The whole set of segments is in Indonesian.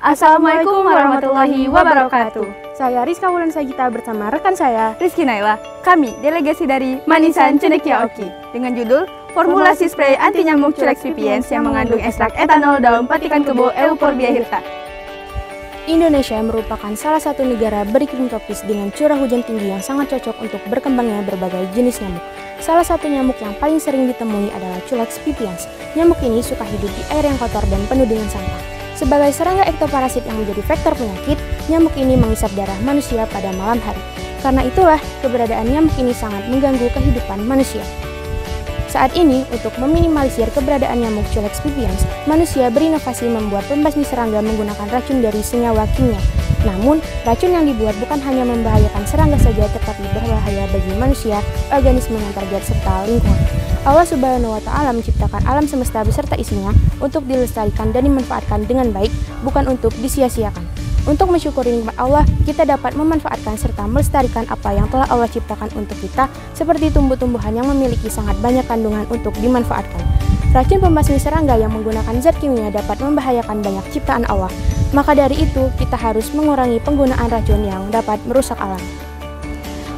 Assalamualaikum warahmatullahi wabarakatuh. Saya Rizka Wulan Sagita bersama rekan saya Rizky Naila. Kami delegasi dari Manisan Cendekia Oki dengan judul Formulasi Spray Anti Nyamuk Culex Pipiens yang mengandung ekstrak etanol daun patikan kebo Euphorbia hirta. Indonesia merupakan salah satu negara beriklim tropis dengan curah hujan tinggi yang sangat cocok untuk berkembangnya berbagai jenis nyamuk. Salah satu nyamuk yang paling sering ditemui adalah Culex pipiens. Nyamuk ini suka hidup di air yang kotor dan penuh dengan sampah. Sebagai serangga ektoparasit yang menjadi vektor penyakit, nyamuk ini menghisap darah manusia pada malam hari. Karena itulah, keberadaan nyamuk ini sangat mengganggu kehidupan manusia. Saat ini, untuk meminimalisir keberadaan nyamuk Culex pipiens, manusia berinovasi membuat pembasmi serangga menggunakan racun dari senyawa kimia. Namun, racun yang dibuat bukan hanya membahayakan serangga saja, tetapi berbahaya bagi manusia, organisme yang terlihat, serta lingkungan. Allah Subhanahu wa Ta'ala menciptakan alam semesta beserta isinya untuk dilestarikan dan dimanfaatkan dengan baik, bukan untuk disia-siakan. Untuk mensyukuri nikmat Allah, kita dapat memanfaatkan serta melestarikan apa yang telah Allah ciptakan untuk kita, seperti tumbuh-tumbuhan yang memiliki sangat banyak kandungan untuk dimanfaatkan. Racun pembasmi serangga yang menggunakan zat kimia dapat membahayakan banyak ciptaan Allah. Maka dari itu, kita harus mengurangi penggunaan racun yang dapat merusak alam.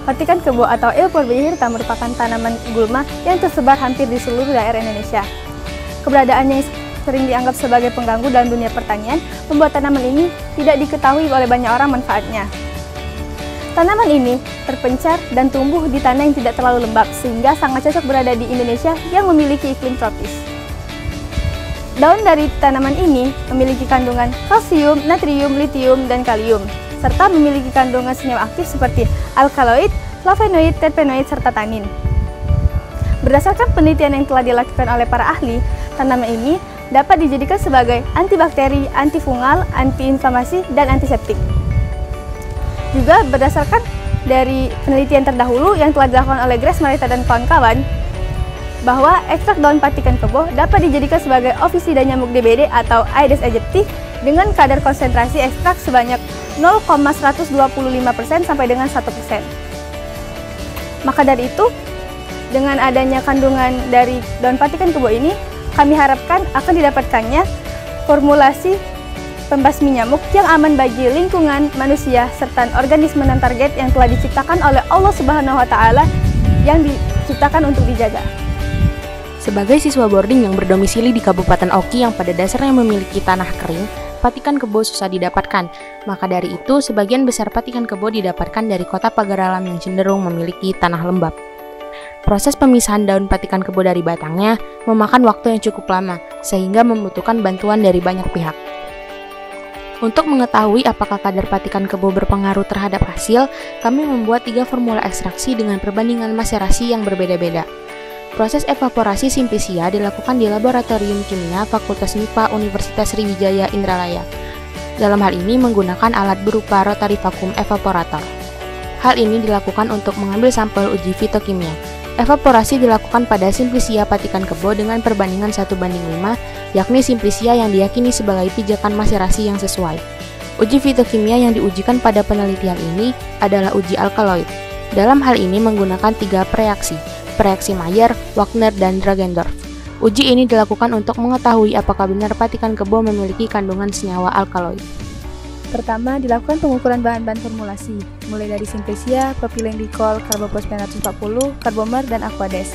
Patikan kebo atau Euphorbia hirta merupakan tanaman gulma yang tersebar hampir di seluruh daerah Indonesia. Keberadaannya yang sering dianggap sebagai pengganggu dalam dunia pertanian membuat tanaman ini tidak diketahui oleh banyak orang manfaatnya. Tanaman ini terpencar dan tumbuh di tanah yang tidak terlalu lembab sehingga sangat cocok berada di Indonesia yang memiliki iklim tropis. Daun dari tanaman ini memiliki kandungan kalsium, natrium, litium, dan kalium, serta memiliki kandungan senyawa aktif seperti alkaloid, flavonoid, terpenoid, serta tanin. Berdasarkan penelitian yang telah dilakukan oleh para ahli, tanaman ini dapat dijadikan sebagai antibakteri, antifungal, antiinflamasi, dan antiseptik. Juga berdasarkan dari penelitian terdahulu yang telah dilakukan oleh Grace Marita dan kawan-kawan, bahwa ekstrak daun patikan kebo dapat dijadikan sebagai ofisida nyamuk DBD atau Aedes aegypti dengan kadar konsentrasi ekstrak sebanyak 0,125% sampai dengan 1%. Maka dari itu, dengan adanya kandungan dari daun patikan kebo ini, kami harapkan akan didapatkannya formulasi pembasmi nyamuk yang aman bagi lingkungan, manusia, serta organisme non-target yang telah diciptakan oleh Allah Subhanahu wa Ta'ala yang diciptakan untuk dijaga. Sebagai siswa boarding yang berdomisili di Kabupaten Oki yang pada dasarnya memiliki tanah kering, patikan kebo susah didapatkan. Maka dari itu, sebagian besar patikan kebo didapatkan dari kota pagar alam yang cenderung memiliki tanah lembab. Proses pemisahan daun patikan kebo dari batangnya memakan waktu yang cukup lama, sehingga membutuhkan bantuan dari banyak pihak. Untuk mengetahui apakah kadar patikan kebo berpengaruh terhadap hasil, kami membuat 3 formula ekstraksi dengan perbandingan maserasi yang berbeda-beda. Proses evaporasi simplicia dilakukan di Laboratorium Kimia Fakultas MIPA Universitas Sriwijaya Indralaya. Dalam hal ini menggunakan alat berupa rotary vacuum evaporator. Hal ini dilakukan untuk mengambil sampel uji fitokimia. Evaporasi dilakukan pada simplicia patikan kebo dengan perbandingan 1:5, yakni simplicia yang diyakini sebagai pijakan maserasi yang sesuai. Uji fitokimia yang diujikan pada penelitian ini adalah uji alkaloid. Dalam hal ini menggunakan 3 preaksi Mayer, Wagner, dan Dragendorf. Uji ini dilakukan untuk mengetahui apakah benar patikan kebo memiliki kandungan senyawa alkaloid. Pertama, dilakukan pengukuran bahan-bahan formulasi, mulai dari simplicia, propylenglikol, karbopos 940, karbomer, dan aquades.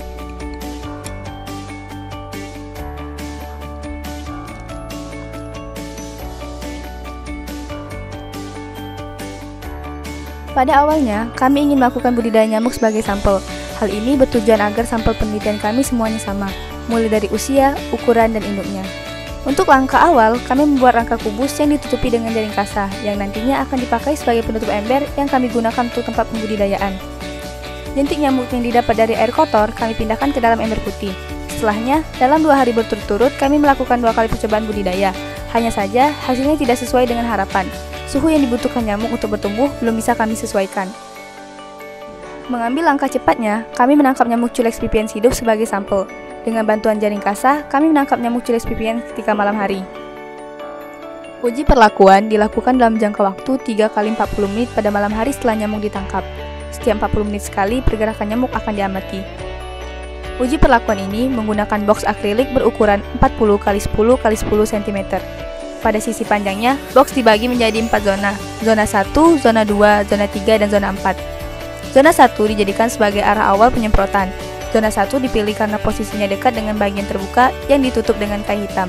Pada awalnya, kami ingin melakukan budidaya nyamuk sebagai sampel. Hal ini bertujuan agar sampel penelitian kami semuanya sama, mulai dari usia, ukuran, dan induknya. Untuk langkah awal, kami membuat rangka kubus yang ditutupi dengan jaring kasa, yang nantinya akan dipakai sebagai penutup ember yang kami gunakan untuk tempat pembudidayaan. Jentik nyamuk yang didapat dari air kotor, kami pindahkan ke dalam ember putih. Setelahnya, dalam 2 hari berturut-turut, kami melakukan 2 kali percobaan budidaya. Hanya saja, hasilnya tidak sesuai dengan harapan. Suhu yang dibutuhkan nyamuk untuk bertumbuh belum bisa kami sesuaikan. Mengambil langkah cepatnya, kami menangkap nyamuk Culex pipiens hidup sebagai sampel. Dengan bantuan jaring kasa, kami menangkap nyamuk Culex pipiens ketika malam hari. Uji perlakuan dilakukan dalam jangka waktu 3 kali 40 menit pada malam hari setelah nyamuk ditangkap. Setiap 40 menit sekali, pergerakan nyamuk akan diamati. Uji perlakuan ini menggunakan box akrilik berukuran 40 x 10 x 10 cm. Pada sisi panjangnya, box dibagi menjadi 4 zona. Zona 1, zona 2, zona 3, dan zona 4. Zona 1 dijadikan sebagai arah awal penyemprotan. Zona 1 dipilih karena posisinya dekat dengan bagian terbuka yang ditutup dengan kain hitam.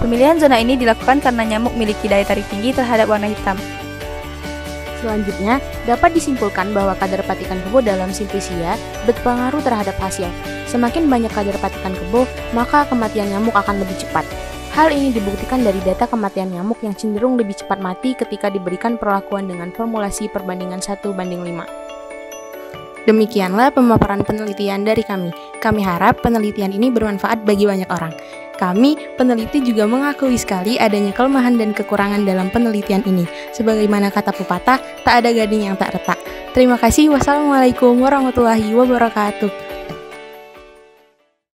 Pemilihan zona ini dilakukan karena nyamuk memiliki daya tarik tinggi terhadap warna hitam. Selanjutnya, dapat disimpulkan bahwa kadar Patikan kebo dalam simplisia berpengaruh terhadap hasil. Semakin banyak kadar Patikan kebo, maka kematian nyamuk akan lebih cepat. Hal ini dibuktikan dari data kematian nyamuk yang cenderung lebih cepat mati ketika diberikan perlakuan dengan formulasi perbandingan 1:5. Demikianlah pemaparan penelitian dari kami. Kami harap penelitian ini bermanfaat bagi banyak orang. Kami, peneliti, juga mengakui sekali adanya kelemahan dan kekurangan dalam penelitian ini. Sebagaimana kata pepatah, tak ada gading yang tak retak. Terima kasih. Wassalamualaikum warahmatullahi wabarakatuh.